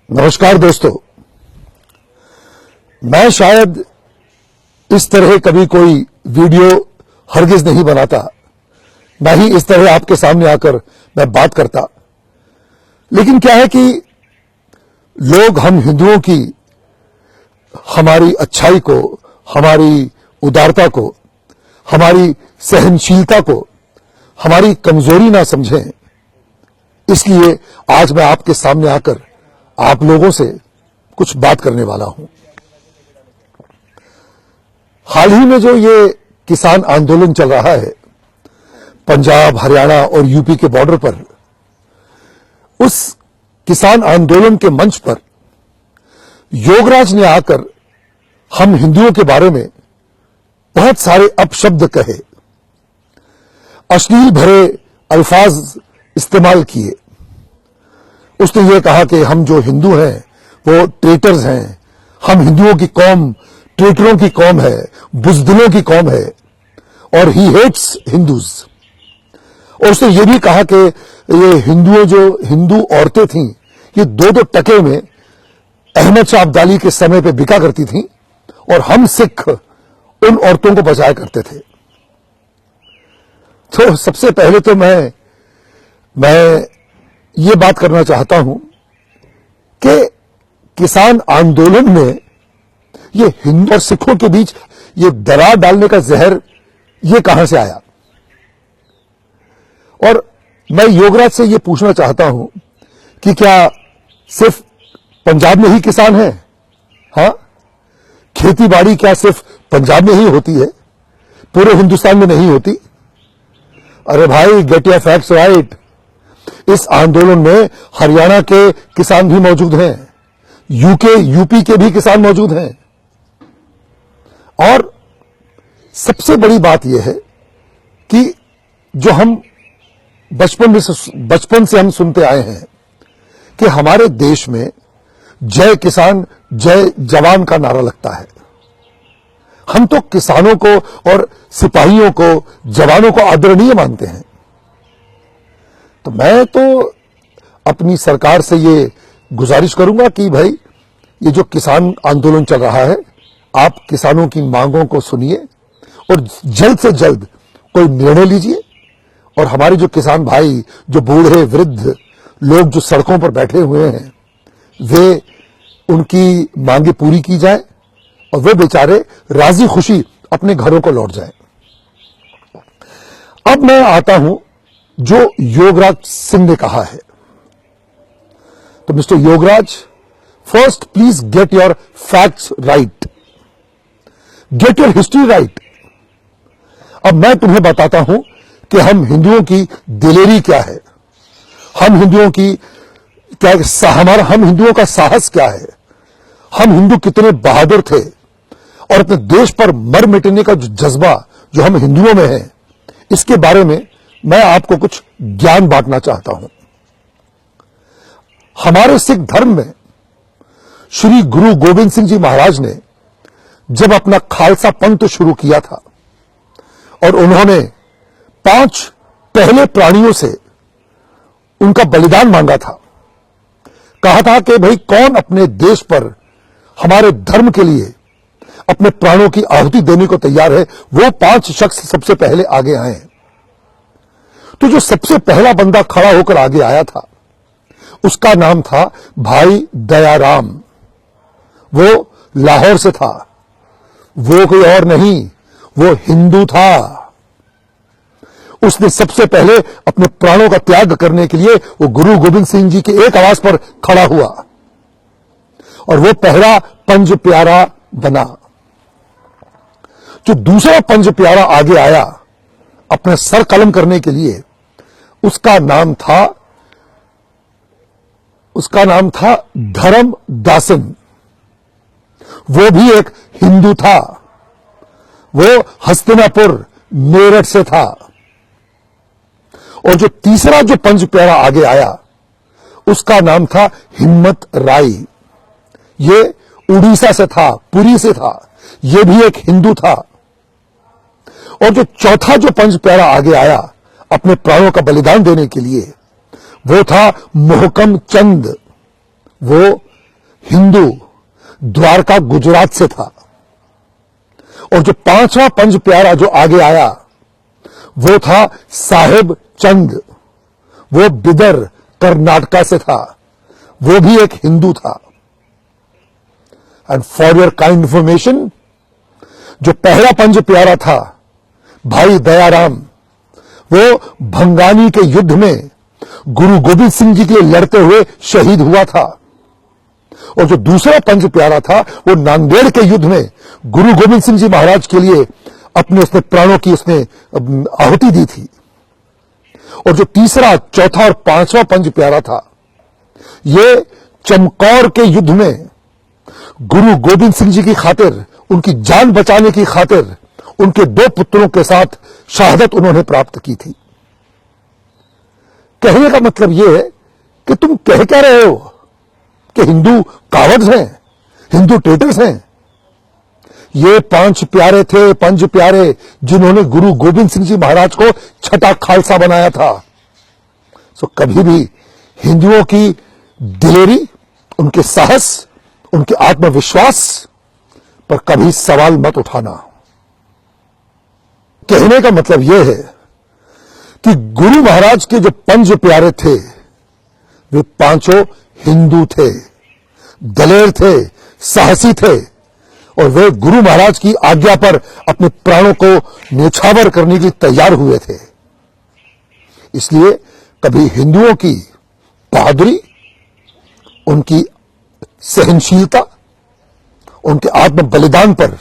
नमस्कार दोस्तों, मैं शायद इस तरह कभी कोई वीडियो हरगिज नहीं बनाता, ना ही इस तरह आपके सामने आकर मैं बात करता। लेकिन क्या है कि लोग हम हिंदुओं की हमारी अच्छाई को, हमारी उदारता को, हमारी सहनशीलता को हमारी कमजोरी ना समझें। इसलिए आज मैं आपके सामने आकर आप लोगों से कुछ बात करने वाला हूं। हाल ही में जो ये किसान आंदोलन चल रहा है पंजाब, हरियाणा और यूपी के बॉर्डर पर, उस किसान आंदोलन के मंच पर योगराज ने आकर हम हिंदुओं के बारे में बहुत सारे अपशब्द कहे, अश्लील भरे अल्फाज इस्तेमाल किए। उसने ये कहा कि हम जो हिंदू हैं वो ट्रेटर्स हैं, हम हिंदुओं की कौम ट्रेटरों की कौम है, बुजदिलों की कौम है, और ही हेट्स हिंदूज। और उसने ये भी कहा कि ये हिंदू औरतें थीं, ये दो टके में अहमद शाह अब्दाली के समय पे बिका करती थीं, और हम सिख उन औरतों को बचाया करते थे। तो सबसे पहले तो मैं ये बात करना चाहता हूं कि किसान आंदोलन में ये हिंदू और सिखों के बीच ये दरार डालने का जहर ये कहां से आया। और मैं योगराज से ये पूछना चाहता हूं कि क्या सिर्फ पंजाब में ही किसान हैं? हां, खेती बाड़ी क्या सिर्फ पंजाब में ही होती है, पूरे हिंदुस्तान में नहीं होती? अरे भाई, गेट योर फैक्ट्स राइट। इस आंदोलन में हरियाणा के किसान भी मौजूद हैं, यूपी के भी किसान मौजूद हैं। और सबसे बड़ी बात यह है कि जो हम बचपन से हम सुनते आए हैं कि हमारे देश में जय किसान जय जवान का नारा लगता है। हम तो किसानों को और सिपाहियों को, जवानों को आदरणीय मानते हैं। तो मैं तो अपनी सरकार से ये गुजारिश करूंगा कि भाई, ये जो किसान आंदोलन चल रहा है, आप किसानों की मांगों को सुनिए और जल्द से जल्द कोई निर्णय लीजिए। और हमारे जो किसान भाई, जो बूढ़े वृद्ध लोग जो सड़कों पर बैठे हुए हैं, वे उनकी मांगे पूरी की जाए और वे बेचारे राजी खुशी अपने घरों को लौट जाएं। अब मैं आता हूं जो योगराज सिंह ने कहा है। तो mister Yograj, first please get your facts right, get your history right. अब मैं तुम्हें बताता हूं कि हम हिंदुओं की दिलेरी क्या है, हम हिंदुओं का साहस क्या है, हम हिंदू कितने बहादुर थे, और अपने देश पर मर मिटने का जो जज्बा जो हम हिंदुओं में है, इसके बारे में मैं आपको कुछ ज्ञान बांटना चाहता हूं। हमारे सिख धर्म में श्री गुरु गोविंद सिंह जी महाराज ने जब अपना खालसा पंथ शुरू किया था और उन्होंने 5 पहले प्राणियों से उनका बलिदान मांगा था, कहा था कि भाई, कौन अपने देश पर हमारे धर्म के लिए अपने प्राणों की आहुति देने को तैयार है, वो 5 शख्स सबसे पहले आगे आए। तो जो सबसे पहला बंदा खड़ा होकर आगे आया था, उसका नाम था भाई दयाराम। वो लाहौर से था, वो कोई और नहीं, वो हिंदू था। उसने सबसे पहले अपने प्राणों का त्याग करने के लिए वो गुरु गोविंद सिंह जी की एक आवाज पर खड़ा हुआ और वो पहला पंज प्यारा बना। जो दूसरा पंज प्यारा आगे आया अपने सर कलम करने के लिए, उसका नाम था धर्मदासन। वो भी एक हिंदू था, वो हस्तिनापुर मेरठ से था। और जो तीसरा जो पंज प्यारा आगे आया, उसका नाम था हिम्मत राय। ये उड़ीसा से था, पुरी से था, ये भी एक हिंदू था। और जो चौथा जो पंज प्यारा आगे आया अपने प्राणों का बलिदान देने के लिए, वो था मोहकम चंद। वो हिंदू द्वारका गुजरात से था, और जो पांचवा पंज प्यारा जो आगे आया वो था साहेब चंद, वो बिदर कर्नाटका से था, वो भी एक हिंदू था। And for your kind information, जो पहला पंज प्यारा था भाई दयाराम, वो भंगानी के युद्ध में गुरु गोविंद सिंह जी के लिए लड़ते हुए शहीद हुआ था, और जो दूसरा पंज प्यारा था वो नांदेड़ के युद्ध में गुरु गोविंद सिंह जी महाराज के लिए अपने उसने प्राणों की उसने आहुति दी थी, और जो तीसरा चौथा और पांचवा पंज प्यारा था ये चमकौर के युद्ध में गुरु गोविंद सिंह जी की खातिर, उनकी जान बचाने की खातिर उनके दो पुत्रों के साथ शहादत उन्होंने प्राप्त की थी। कहने का मतलब यह है कि तुम कह क्या रहे हो कि हिंदू कावर्ड्स हैं, हिंदू ट्रेटर्स हैं। ये पांच प्यारे थे, पंज प्यारे, जिन्होंने गुरु गोविंद सिंह जी महाराज को छठा खालसा बनाया था। सो कभी भी हिंदुओं की दिलेरी, उनके साहस, उनके आत्मविश्वास पर कभी सवाल मत उठाना। कहने का मतलब यह है कि गुरु महाराज के जो पंज प्यारे थे वे पांचों हिंदू थे, दलेर थे, साहसी थे, और वे गुरु महाराज की आज्ञा पर अपने प्राणों को न्यौछावर करने के लिए तैयार हुए थे। इसलिए कभी हिंदुओं की बहादुरी, उनकी सहनशीलता, उनके आत्म बलिदान पर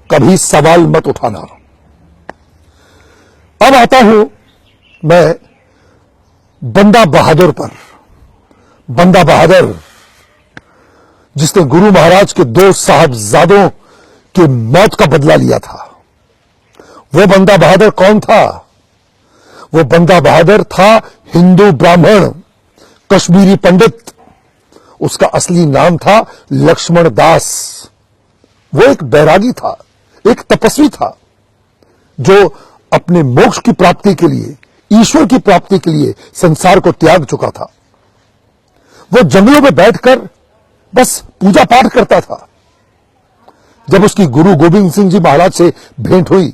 कभी सवाल मत उठाना। अब आता हूं मैं बंदा बहादुर पर। बंदा बहादुर जिसने गुरु महाराज के दो साहबजादों की मौत का बदला लिया था, वो बंदा बहादुर कौन था? वो बंदा बहादुर था हिंदू ब्राह्मण, कश्मीरी पंडित। उसका असली नाम था लक्ष्मण दास। वो एक बैरागी था, एक तपस्वी था, जो अपने मोक्ष की प्राप्ति के लिए, ईश्वर की प्राप्ति के लिए संसार को त्याग चुका था। वो जंगलों में बैठकर बस पूजा पाठ करता था। जब उसकी गुरु गोविंद सिंह जी महाराज से भेंट हुई,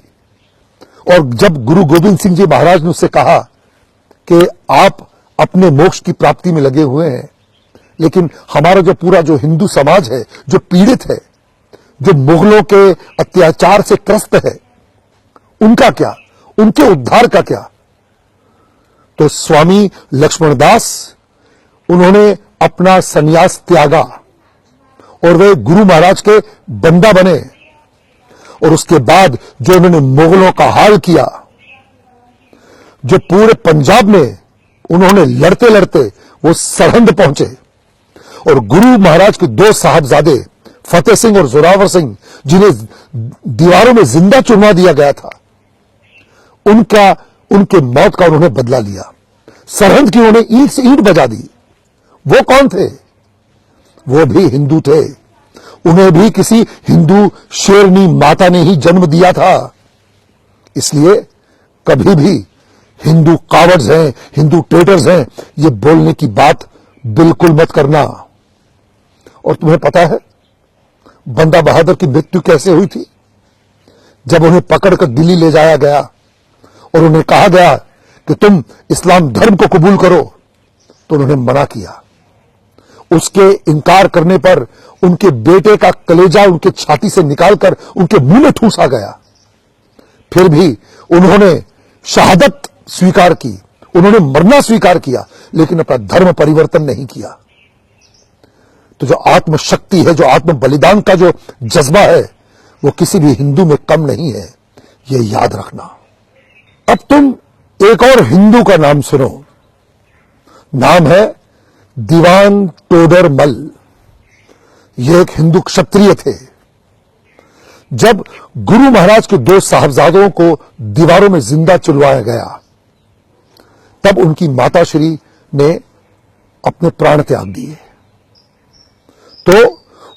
और जब गुरु गोविंद सिंह जी महाराज ने उससे कहा कि आप अपने मोक्ष की प्राप्ति में लगे हुए हैं, लेकिन हमारा जो पूरा जो हिंदू समाज है, जो पीड़ित है, जो मुगलों के अत्याचार से त्रस्त है, उनका क्या, उनके उद्धार का क्या? तो स्वामी लक्ष्मणदास, उन्होंने अपना संन्यास त्यागा और वे गुरु महाराज के बंदा बने। और उसके बाद जो उन्होंने मुगलों का हाल किया, जो पूरे पंजाब में उन्होंने लड़ते लड़ते वो सरहंद पहुंचे, और गुरु महाराज के दो साहबजादे फतेह सिंह और जोरावर सिंह, जिन्हें दीवारों में जिंदा चुनवा दिया गया था, उनके मौत का उन्होंने बदला लिया। सरहंद की उन्होंने ईंट से ईंट बजा दी। वो कौन थे? वो भी हिंदू थे। उन्हें भी किसी हिंदू शेरनी माता ने ही जन्म दिया था। इसलिए कभी भी हिंदू कावर्ड्स हैं, हिंदू ट्रेटर्स हैं, ये बोलने की बात बिल्कुल मत करना। और तुम्हें पता है बंदा बहादुर की मृत्यु कैसे हुई थी? जब उन्हें पकड़कर दिल्ली ले जाया गया और उन्हें कहा गया कि तुम इस्लाम धर्म को कबूल करो, तो उन्होंने मना किया। उसके इनकार करने पर उनके बेटे का कलेजा उनके छाती से निकालकर उनके मुंह में ठूंसा गया। फिर भी उन्होंने शहादत स्वीकार की, उन्होंने मरना स्वीकार किया, लेकिन अपना धर्म परिवर्तन नहीं किया। तो जो आत्मशक्ति है, जो आत्म बलिदान का जो जज्बा है, वो किसी भी हिंदू में कम नहीं है, ये याद रखना। अब तुम एक और हिंदू का नाम सुनो। नाम है दीवान टोडर मल। ये एक हिंदू क्षत्रिय थे। जब गुरु महाराज के दो साहबजादों को दीवारों में जिंदा चुलवाया गया, तब उनकी माताश्री ने अपने प्राण त्याग दिए। तो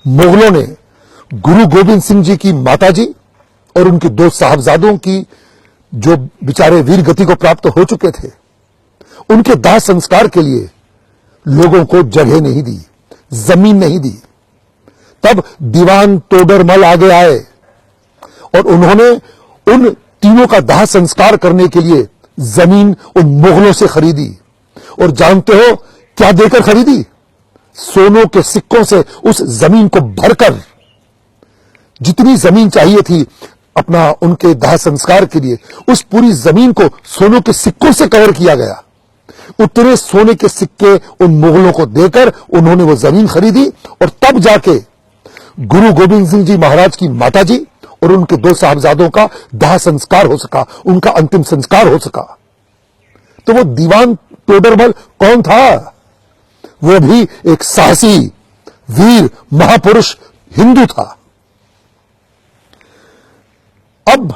मुगलों ने गुरु गोविंद सिंह जी की माताजी और उनके दो साहबजादों की, जो बेचारे वीर गति को प्राप्त हो चुके थे, उनके दाह संस्कार के लिए लोगों को जगह नहीं दी, जमीन नहीं दी। तब दीवान तोडरमल आगे आए और उन्होंने उन तीनों का दाह संस्कार करने के लिए जमीन उन मुगलों से खरीदी। और जानते हो क्या देकर खरीदी? सोनों के सिक्कों से उस जमीन को भरकर, जितनी जमीन चाहिए थी अपना उनके दाह संस्कार के लिए, उस पूरी जमीन को सोनों के सिक्कों से कवर किया गया। उतने सोने के सिक्के उन मुगलों को देकर उन्होंने वो जमीन खरीदी और तब जाके गुरु गोविंद सिंह जी महाराज की माता जी और उनके 2 साहबजादों का दाह संस्कार हो सका, उनका अंतिम संस्कार हो सका। तो वो दीवान तोडरमल कौन था? वो भी एक साहसी वीर महापुरुष हिंदू था। अब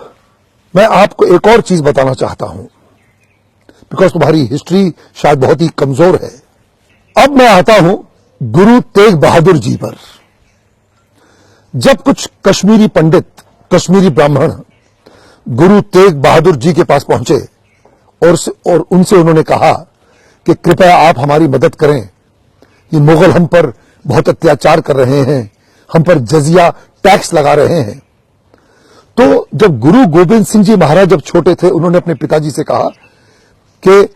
मैं आपको एक और चीज बताना चाहता हूं, बिकॉज तुम्हारी हिस्ट्री शायद बहुत ही कमजोर है। अब मैं आता हूं गुरु तेग बहादुर जी पर। जब कुछ कश्मीरी पंडित, कश्मीरी ब्राह्मण गुरु तेग बहादुर जी के पास पहुंचे और उनसे उन्होंने कहा कि कृपया आप हमारी मदद करें, ये मुगल हम पर बहुत अत्याचार कर रहे हैं, हम पर जजिया टैक्स लगा रहे हैं। तो जब गुरु गोविंद सिंह जी महाराज जब छोटे थे, उन्होंने अपने पिताजी से कहा कि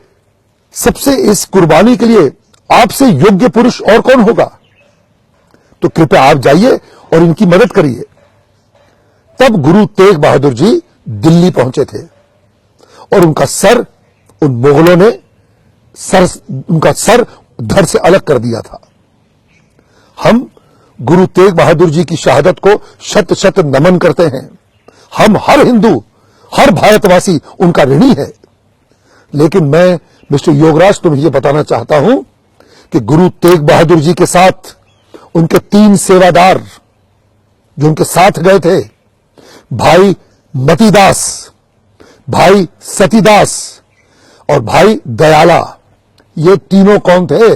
सबसे इस कुर्बानी के लिए आपसे योग्य पुरुष और कौन होगा, तो कृपया आप जाइए और इनकी मदद करिए। तब गुरु तेग बहादुर जी दिल्ली पहुंचे थे और उनका सर उन मुगलों ने उनका सर धड़ से अलग कर दिया था। हम गुरु तेग बहादुर जी की शहादत को शत शत नमन करते हैं। हम हर हिंदू, हर भारतवासी उनका ऋणी है। लेकिन मैं मिस्टर योगराज तुम्हें यह बताना चाहता हूं कि गुरु तेग बहादुर जी के साथ उनके 3 सेवादार जो उनके साथ गए थे, भाई मतीदास, भाई सतीदास और भाई दयाला, ये तीनों कौन थे?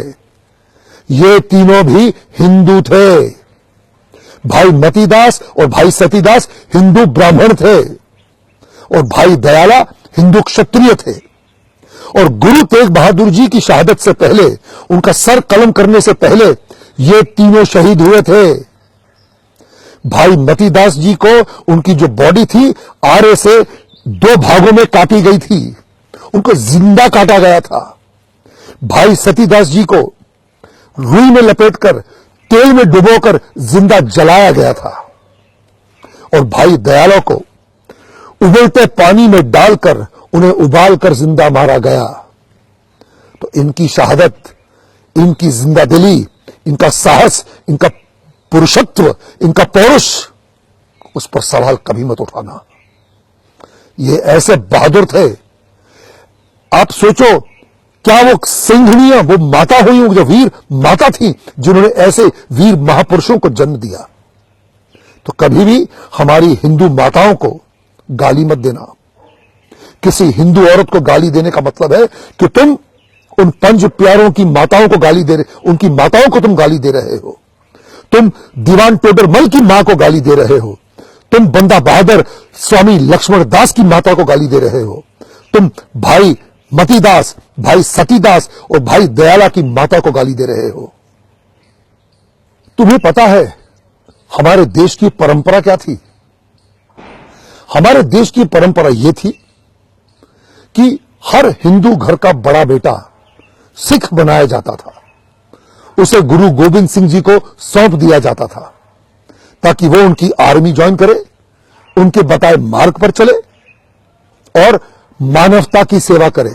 ये तीनों भी हिंदू थे। भाई मतीदास और भाई सतीदास हिंदू ब्राह्मण थे और भाई दयाला हिंदू क्षत्रिय थे। और गुरु तेग बहादुर जी की शहादत से पहले, उनका सर कलम करने से पहले, ये तीनों शहीद हुए थे। भाई मतीदास जी को उनकी जो बॉडी थी आरे से 2 भागों में काटी गई थी, उनको जिंदा काटा गया था। भाई सतीदास जी को रुई में लपेटकर तेल में डुबोकर जिंदा जलाया गया था और भाई दयाला को उबलते पानी में डालकर उन्हें उबालकर जिंदा मारा गया। तो इनकी शहादत, इनकी जिंदा दिली, इनका साहस, इनका पुरुषत्व, इनका पौरुष, उस पर सवाल कभी मत उठाना। ये ऐसे बहादुर थे। आप सोचो, क्या वो सिंघनिया, वो माता हुई, जो वीर माता थी, जिन्होंने ऐसे वीर महापुरुषों को जन्म दिया। तो कभी भी हमारी हिंदू माताओं को गाली मत देना। किसी हिंदू औरत को गाली देने का मतलब है कि तुम उन 5 प्यारों की माताओं को गाली दे रहे, उनकी माताओं को तुम गाली दे रहे हो। तुम दीवान टोडरमल की मां को गाली दे रहे हो। तुम बंदा बहादुर स्वामी लक्ष्मण दास की माता को गाली दे रहे हो। तुम भाई मतीदास, भाई सतीदास और भाई दयाला की माता को गाली दे रहे हो। तुम्हें पता है हमारे देश की परंपरा क्या थी? हमारे देश की परंपरा यह थी कि हर हिंदू घर का बड़ा बेटा सिख बनाया जाता था। उसे गुरु गोविंद सिंह जी को सौंप दिया जाता था ताकि वो उनकी आर्मी ज्वाइन करे, उनके बताए मार्ग पर चले और मानवता की सेवा करे।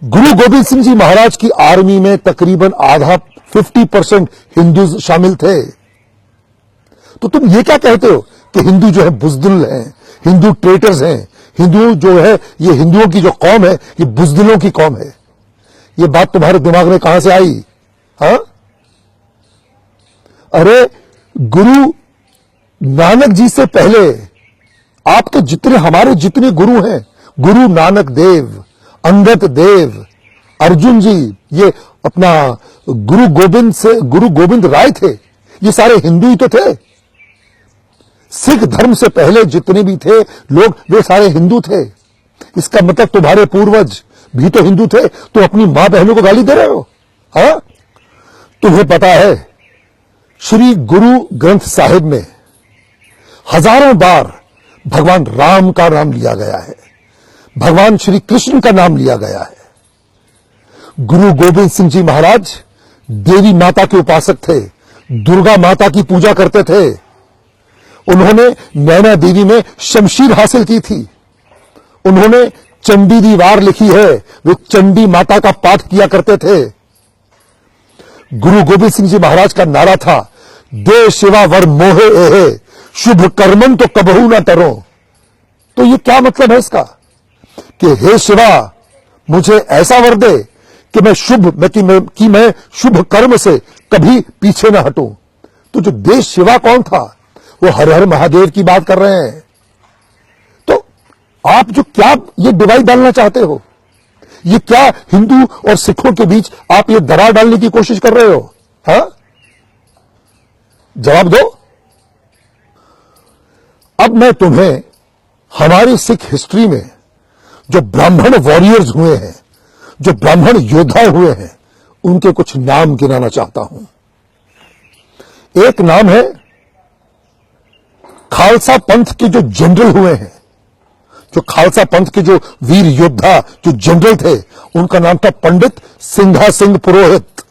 गुरु गोविंद सिंह जी महाराज की आर्मी में तकरीबन आधा 50% हिंदू शामिल थे। तो तुम ये क्या कहते हो कि हिंदू जो है बुजदिल हैं, हिंदू ट्रेटर्स हैं, हिंदू जो है ये हिंदुओं की जो कौम है ये बुजदिलों की कौम है? ये बात तुम्हारे दिमाग में कहां से आई? हाँ, अरे गुरु नानक जी से पहले आपके जितने, हमारे जितने गुरु हैं, गुरु नानक देव, अंगद देव, अर्जुन जी, ये अपना गुरु गोविंद राय थे, ये सारे हिंदू ही तो थे। सिख धर्म से पहले जितने भी थे लोग, वे सारे हिंदू थे। इसका मतलब तुम्हारे पूर्वज भी तो हिंदू थे। तुम अपनी मां बहनों को गाली दे रहे हो? हाँ, तुम्हें पता है श्री गुरु ग्रंथ साहिब में हजारों बार भगवान राम का नाम लिया गया है, भगवान श्री कृष्ण का नाम लिया गया है। गुरु गोविंद सिंह जी महाराज देवी माता के उपासक थे, दुर्गा माता की पूजा करते थे। उन्होंने नैना देवी में शमशीर हासिल की थी। उन्होंने चंडी दी वार लिखी है, वे चंडी माता का पाठ किया करते थे। गुरु गोविंद सिंह जी महाराज का नारा था, दे शिवा वर मोहे एहे, शुभ कर्मन तो कबहू ना टरो। तो ये क्या मतलब है इसका कि हे शिवा मुझे ऐसा वर दे कि मैं शुभ कर्म से कभी पीछे ना हटूं। तो जो देश शिवा कौन था? वो हर हर महादेव की बात कर रहे हैं। तो आप जो क्या ये डिवाइड डालना चाहते हो, ये क्या हिंदू और सिखों के बीच आप ये दरार डालने की कोशिश कर रहे हो? हाँ, जवाब दो। अब मैं तुम्हें हमारी सिख हिस्ट्री में जो ब्राह्मण वॉरियर्स हुए हैं, जो ब्राह्मण योद्धा हुए हैं, उनके कुछ नाम गिनाना चाहता हूं। एक नाम है खालसा पंथ के जो जनरल हुए हैं, जो खालसा पंथ के जो वीर योद्धा जो जनरल थे, उनका नाम था पंडित सिंघा सिंह पुरोहित।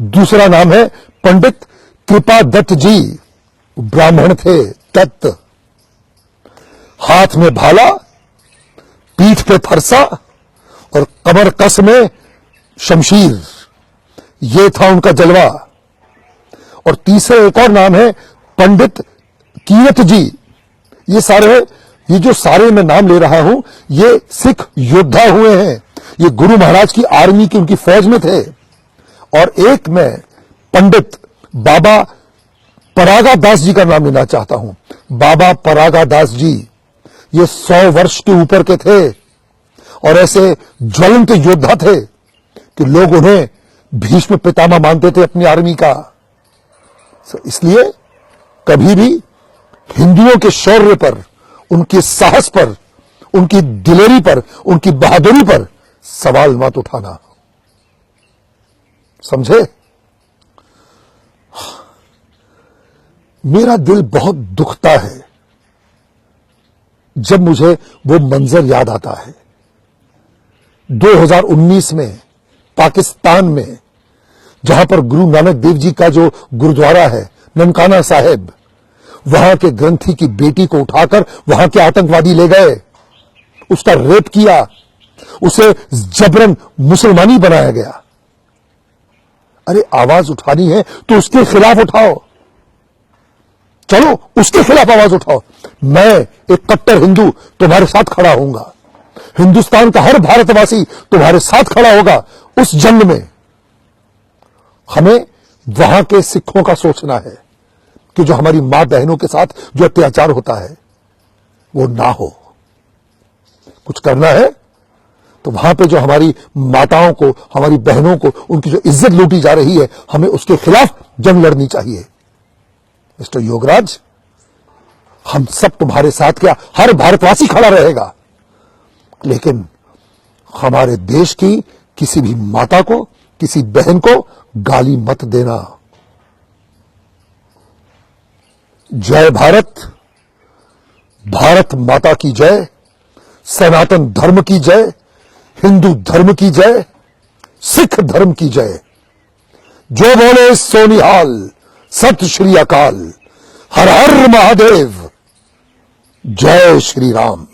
दूसरा नाम है पंडित कृपा दत्त जी, ब्राह्मण थे, दत्त। हाथ में भाला, पीठ पे फरसा और कमर कस में शमशीर, ये था उनका जलवा। और तीसरा एक और नाम है पंडित कीरत जी। ये जो सारे मैं नाम ले रहा हूं, ये सिख योद्धा हुए हैं, ये गुरु महाराज की आर्मी की उनकी फौज में थे। और एक मैं पंडित बाबा परागा दास जी का नाम लेना चाहता हूं। बाबा परागा दास जी ये 100 वर्ष के ऊपर के थे और ऐसे ज्वलंत योद्धा थे कि लोग उन्हें भीष्म पितामह मानते थे अपनी आर्मी का। इसलिए कभी भी हिंदुओं के शौर्य पर, उनके साहस पर, उनकी दिलेरी पर, उनकी बहादुरी पर सवाल मत उठाना, समझे? मेरा दिल बहुत दुखता है जब मुझे वो मंजर याद आता है 2019 में पाकिस्तान में, जहां पर गुरु नानक देव जी का जो गुरुद्वारा है ननकाना साहिब, वहां के ग्रंथी की बेटी को उठाकर वहां के आतंकवादी ले गए, उसका रेप किया, उसे जबरन मुसलमानी बनाया गया। अरे आवाज उठानी है तो उसके खिलाफ उठाओ, चलो उसके खिलाफ आवाज उठाओ। मैं एक कट्टर हिंदू तुम्हारे साथ खड़ा होऊंगा, हिंदुस्तान का हर भारतवासी तुम्हारे साथ खड़ा होगा उस जंग में। हमें वहां के सिखों का सोचना है कि जो हमारी मां बहनों के साथ जो अत्याचार होता है वो ना हो। कुछ करना है तो वहां पे जो हमारी माताओं को, हमारी बहनों को, उनकी जो इज्जत लूटी जा रही है, हमें उसके खिलाफ जंग लड़नी चाहिए। मिस्टर योगराज, हम सब तुम्हारे साथ, क्या हर भारतवासी खड़ा रहेगा, लेकिन हमारे देश की किसी भी माता को, किसी बहन को गाली मत देना। जय भारत, भारत माता की जय, सनातन धर्म की जय, हिंदू धर्म की जय, सिख धर्म की जय। जो बोले सो निहाल, सत श्री अकाल, हर हर महादेव, जय श्री राम।